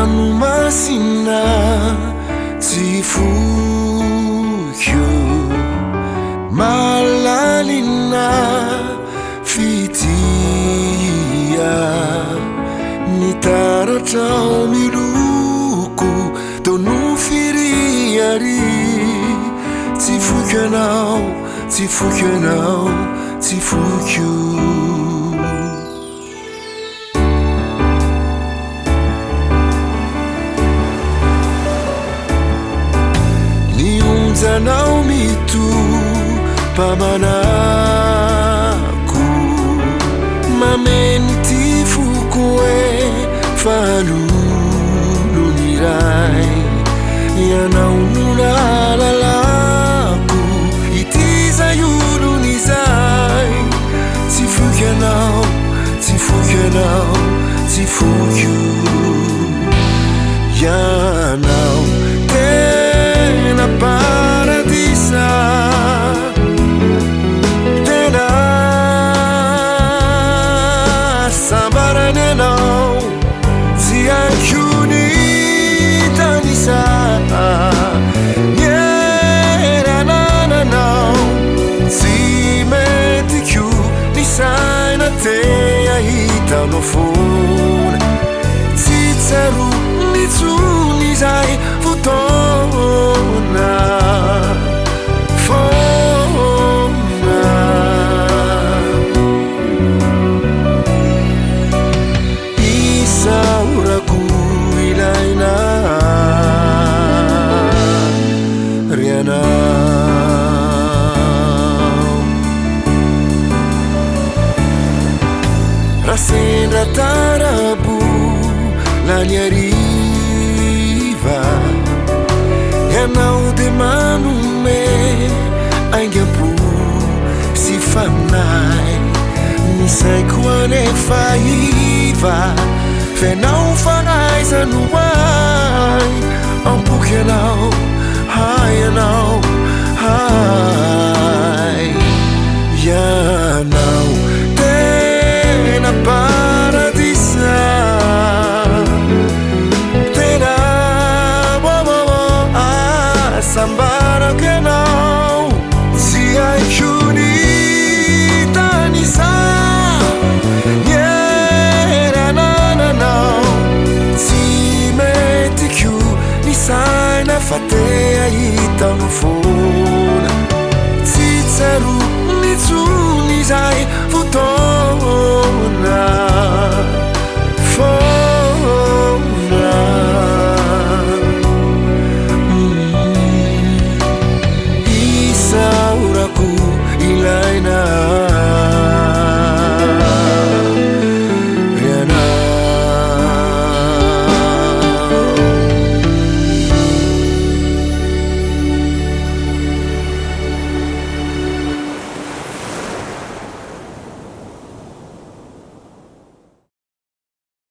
ranomasina tsy fokio malalina fitia nitaratrao miloko tao nofiriary tsy fokio anao tsy fokio anao tsy fokio zanao mito pamanako mameny ty foko e fanononiray ianao nonalalako ity zay olonizay tsy fokio anao tsy fokio anao tsy fokio ianao tena paradisa tena sambarany anao tsy ankiony tanisa nieranananao tsy metykio ny saina te ahitanao fona tsy tsaro nitsony zay fotoana fona isaorako ilaina rianao rasendra tarabo lany ariva ianao de manome aingampo sy faminay misaiko anefa iva fenao fanaizano ay ampoky anao hay anao hay ianao tena paradisa tena sambarako ianao tsy aikiony tanisa nieranananao tsy metykio ny saina fa te ahitanao fona tsy tsaro nitsony zay fotoana